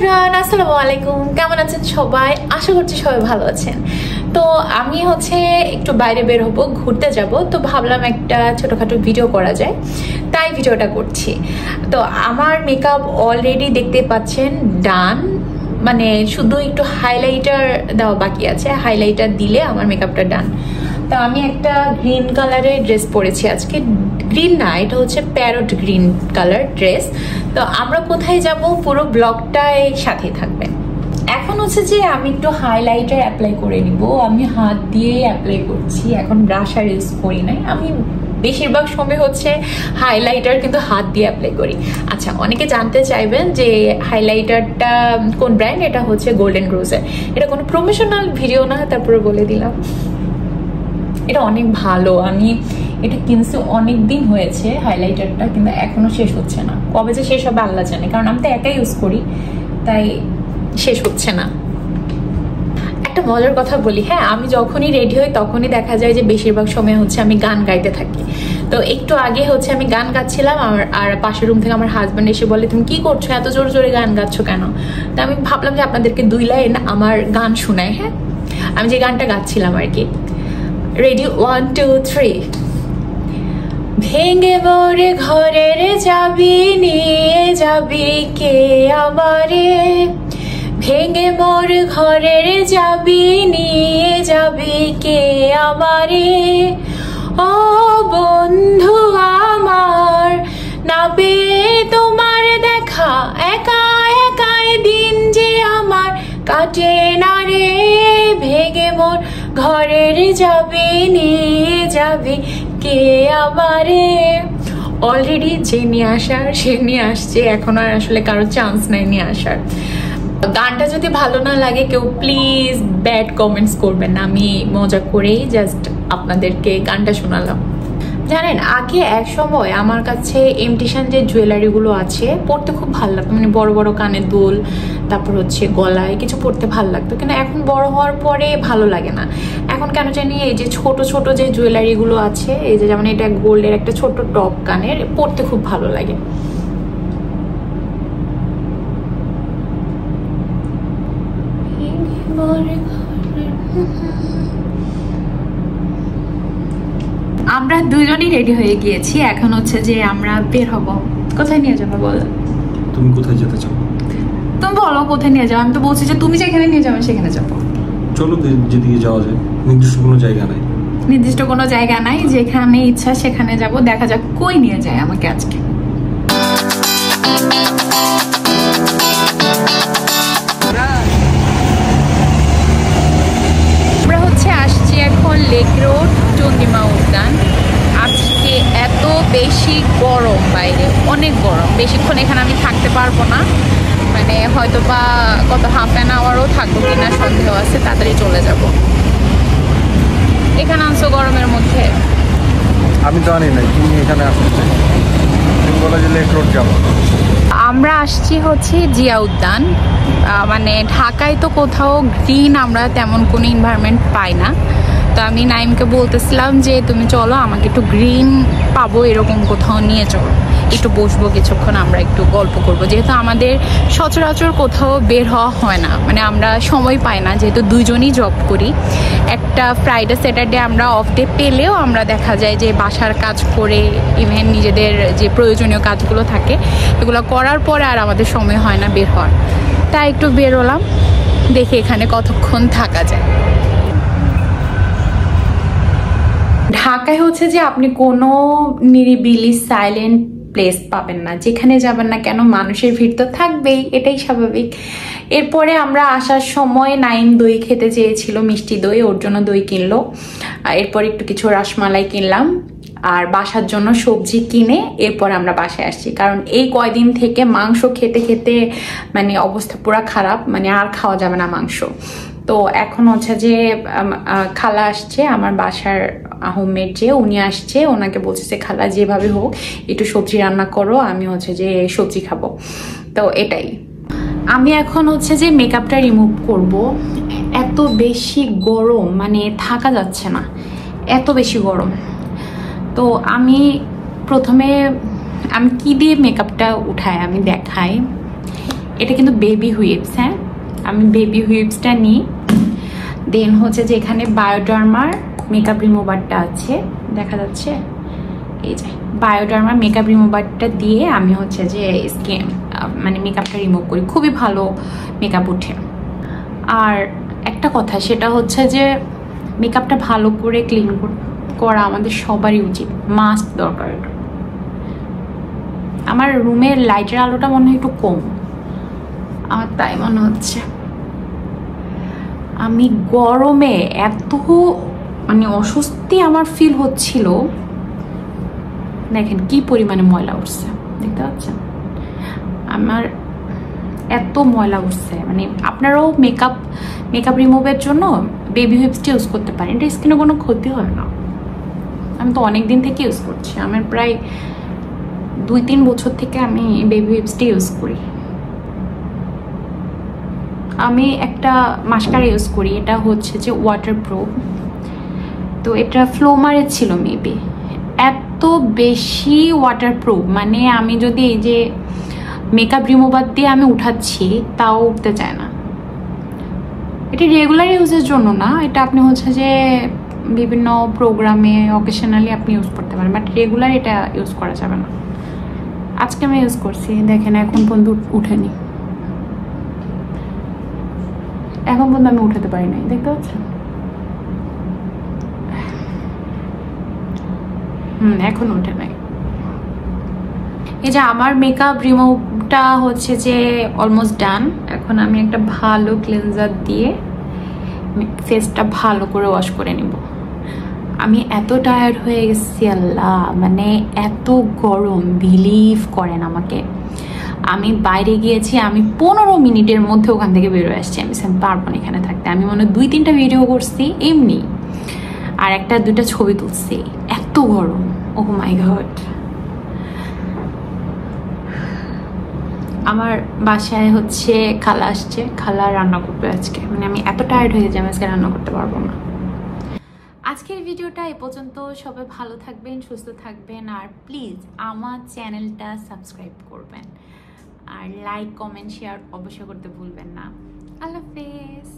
Everyone, আসসালামু আলাইকুম। কেমন আছেন সবাই? আশা করছি সবাই ভালো আছেন। তো আমি একটু বাইরে বের হবো, ঘুরতে যাব। তো ভাবলাম একটা ছোটখাটো ভিডিও করা যায়, তাই ভিডিওটা করছি। তো আমার মেকআপ অলরেডি দেখতে পাচ্ছেন ডান, মানে শুধু একটু হাইলাইটার দেওয়া বাকি আছে। হাইলাইটার দিলে আমার মেকআপটা ডান। তো আমি একটা গ্রিন কালারের ড্রেস পরেছি আজকে। গ্রিন না, এটা হচ্ছে প্যারট গ্রিন কালার ড্রেস। তো আমরা কোথায় যাব পুরো ব্লগটায় সাথে থাকবেন। এখন যে আমি একটু হাইলাইটার অ্যাপ্লাই করে নিব। আমি হাত দিয়ে অ্যাপ্লাই করছি, এখন ব্রাশ আর ইউজ করি নাই। আমি বেশিরভাগ সময় হাইলাইটার কিন্তু হাত দিয়ে অ্যাপ্লাই করি। আচ্ছা, অনেকে জানতে চাইবেন যে হাইলাইটারটা কোন ব্র্যান্ড। এটা হচ্ছে গোল্ডেন রোজের। এটা কোনো প্রমোশনাল ভিডিও না, তারপরে বলে দিলাম। এটা অনেক ভালো। আমি এটা কিনছি অনেক দিন হয়েছে হাইলাইটারটা, কিন্তু এখনো শেষ হচ্ছে না। কবে যে শেষ হবে আল্লাহ জানে, কারণ আমি তো একাই ইউজ করি, তাই শেষ হচ্ছে না। একটা মজার কথা বলি, হ্যাঁ, আমি যখনই রেডি হই তখনই দেখা যায় যে বেশিরভাগ সময় আমি গান গাইতে থাকি। তো একটু আগে আমি গান গাচ্ছিলাম, আর পাশের রুম থেকে আমার হাজব্যান্ড এসে বলে, তুমি কি করছো, এত জোরে জোরে গান গাচ্ছ কেন? তো আমি ভাবলাম যে আপনাদেরকে 2 লাইন আমার গান শোনায়। হ্যাঁ, আমি যে গানটা গাচ্ছিলাম আর কি। রেডি, 1 2 3। ভেঙে মোরে ঘরের চাবি নিয়ে যাবি কে আমারে, ভেঙে মোর ঘরের চাবি নিয়ে যাবি কে আমারে। ও বন্ধু আমার, না পেয়ে তোমার দেখা, একা একাই দিন যে আমার কাটে না রে। ভেঙে মোর ঘরের চাবি নিয়ে যাবি কে আমারে। অলরেডি যে নিয়ে আসার সে নিয়ে আসছে, এখন আর আসলে কারো চান্স নাই নিয়ে আসার। গানটা যদি ভালো না লাগে কেউ প্লিজ ব্যাড কমেন্টস করবেন না। আমি মজা করেই জাস্ট আপনাদেরকে গানটা শোনালাম। জানেন, আগে এক সময় আমার কাছে ইমিটেশন যে জুয়েলারিগুলো আছে পরতে খুব ভালো লাগতো, মানে বড় বড় কানের দুল, তারপর গলায় কিছু পরতে ভালো লাগতো। কিন্তু এখন বড় হওয়ার পরে ভালো লাগে না। এখন কেন জানি এই যে ছোট ছোট যে জুয়েলারিগুলো আছে, এই যে যেমন এটা গোল্ডের একটা ছোট টপ কানের, পরতে খুব ভালো লাগে। আমরা দুজনই রেডি হয়ে গিয়েছি। এখন যে আমরা বের হব। কোথায় নিয়ে যাবো বল? তুমি কোথায় যেতে চাও? তুমি বলো কোথায় নিয়ে যাও। আমি তো বলছি যে তুমি যেখানে নিয়ে যাবে সেখানে যাবো। চলো, যেদিকে যাওয়া যায়। নির্দিষ্ট কোনো জায়গা নাই। নির্দিষ্ট কোনো জায়গা নাই, যেখানে ইচ্ছা সেখানে যাব। দেখা যাক কই নিয়ে যায় আমাকে আজকে। আমরা আসছি এখন লেক রোড চন্দ্রিমা উদ্যান। আজকে এত বেশি গরম, বাইরে অনেক গরম। বেশিক্ষণ এখানে আমি থাকতে পারবো না, মানে হয়তো বা কত হাফ অ্যান আওয়ারও থাকবো কিনা সন্দেহ আছে। তাড়াতাড়ি চলে যাব। এখানে আনছো গরমের মধ্যে? আমি তো জানি না তুমি এখানে আসতে চাই, তুমি বলো যে লেক রোড যাবো। আমরা আসছি জিয়া উদ্যান। মানে ঢাকায় তো কোথাও গ্রিন আমরা তেমন কোনো এনভায়রনমেন্ট পাই না। তো আমি নাইমকে বলতেছিলাম যে তুমি চলো, আমাকে একটু গ্রিন পাবো এরকম কোথাও নিয়ে চলো, একটু বসবো কিছুক্ষণ, আমরা একটু গল্প করবো। যেহেতু আমাদের সচরাচর কোথাও বের হওয়া হয় না, মানে আমরা সময় পাই না, যেহেতু দুজনই জব করি। একটা ফ্রাইডে স্যাটারডে আমরা অফ ডে পেলেও আমরা দেখা যায় যে বাসার কাজ করে, ইভেন নিজেদের যে প্রয়োজনীয় কাজগুলো থাকে এগুলো করার পরে আর আমাদের সময় হয় না বের হওয়ার। তাই একটু বেরোলাম, দেখি এখানে কতক্ষণ থাকা যায়। ঢাকায় যে আপনি কোনো নিরিবিলি সাইলেন্ট প্লেস পাবেন না। যেখানে যাবেন না কেন মানুষের ভিড় তো থাকবেই, এটাই স্বাভাবিক। এরপরে আমরা আসার সময় নাইম দই খেতে চেয়েছিল, মিষ্টি দই, ওর জন্য দই কিনলো। এরপর একটু কিছু রসমালাই কিনলাম, আর বাসার জন্য সবজি কিনে এরপর আমরা বাসায় আসছি। কারণ এই কয়দিন থেকে মাংস খেতে খেতে মানে অবস্থা পুরো খারাপ, মানে আর খাওয়া যাবে না মাংস। তো এখন যে খালা আসছে আমার বাসার হোমমেড, যে উনি আসছে, ওনাকে বলছে খালা যেভাবে হোক একটু সবজি রান্না করো, আমি যে সবজি খাবো। তো এটাই। আমি এখন যে মেকআপটা রিমুভ করব। এত বেশি গরম, মানে থাকা যাচ্ছে না, এত বেশি গরম। তো আমি প্রথমে কি দিয়ে মেকআপটা উঠাই আমি দেখাই। এটা কিন্তু বেবি হুইপস, হ্যাঁ আমি বেবি হুইপসটা নিই। দেন হচ্ছে যে এখানে বায়োডার্মার মেকআপ রিমুভারটা আছে, দেখা যাচ্ছে এই যে বায়োডার্মার মেকআপ রিমুভারটা দিয়ে আমি হচ্ছে যে স্কিন মানে মেকআপটা রিমুভ করি, খুবই ভালো মেকআপ ওঠে। আর একটা কথা সেটা হচ্ছে যে মেকআপটা ভালো করে ক্লিন করা আমাদের সবারই উচিত, মাস্ট দরকার। আমার রুমের লাইটের আলোটা মনে হয় একটু কম, আমার তাই মনে হচ্ছে। আমি গরমে এত মানে অস্বস্তি আমার ফিল হচ্ছিল, দেখেন কি পরিমাণে ময়লা উঠছে, দেখতে পাচ্ছেন আমার এত ময়লা উঠছে। মানে আপনারাও মেকআপ রিমুভের জন্য বেবি হুইপসটা ইউজ করতে পারেন, এটা স্কিনে কোনো ক্ষতি হয় না। আমি তো অনেক দিন থেকে ইউজ করছি, আমার প্রায় 2-3 বছর থেকে আমি বেবি হুইপসটা ইউজ করি। আমি একটা মাস্কারা ইউজ করি, এটা হচ্ছে যে ওয়াটারপ্রুফ, তো এটা ফ্লোমারের ছিল মেবি, এত বেশি ওয়াটারপ্রুফ মানে আমি যদি এই যে মেকআপ রিমুভার দিয়ে আমি উঠাচ্ছি তাও উঠতে চায় না। এটা রেগুলার ইউজের জন্য না, এটা আপনি হচ্ছে যে বিভিন্ন প্রোগ্রামে অকেশনালি আপনি ইউজ করতে পারেন, বাট রেগুলার এটা ইউজ করা যাবে না। আজকে আমি ইউজ করছি, দেখেন এখন পর্যন্ত উঠেনি, এখন পর্যন্ত আমি উঠাতে পারি নাই, দেখতে পাচ্ছেন। এখন উঠে নাই। এই যে আমার মেকআপ রিমুভটা হচ্ছে যে অলমোস্ট ডান। এখন আমি একটা ভালো ক্লিনজার দিয়ে ফেসটা ভালো করে ওয়াশ করে নিব। আমি এত টায়ার্ড হয়ে গেছি আল্লাহ, মানে এত গরম, বিলিভ করেন আমাকে। আমি বাইরে গিয়েছি, আমি 15 মিনিটের মধ্যে ওখান থেকে বেরোয় আসছি। আমি পারবো না এখানে থাকতে। আমি মনে হয় 2-3টা ভিডিও করছি এমনি, আর 1-2টা ছবি তুলছি, এত গরম। ওহ মাই গড। আমার বাসায় হচ্ছে খালা আসছে, খালা রান্না করবে আজকে। মানে আমি এত টায়ার্ড হয়ে যাই, আজকে রান্না করতে পারবো না। আজকের ভিডিওটা এ পর্যন্ত। সবাই ভালো থাকবেন, সুস্থ থাকবেন, আর প্লিজ আমার চ্যানেলটা সাবস্ক্রাইব করবেন, আর লাইক কমেন্ট শেয়ার অবশ্যই করতে ভুলবেন না। আল্লাহ হাফেজ।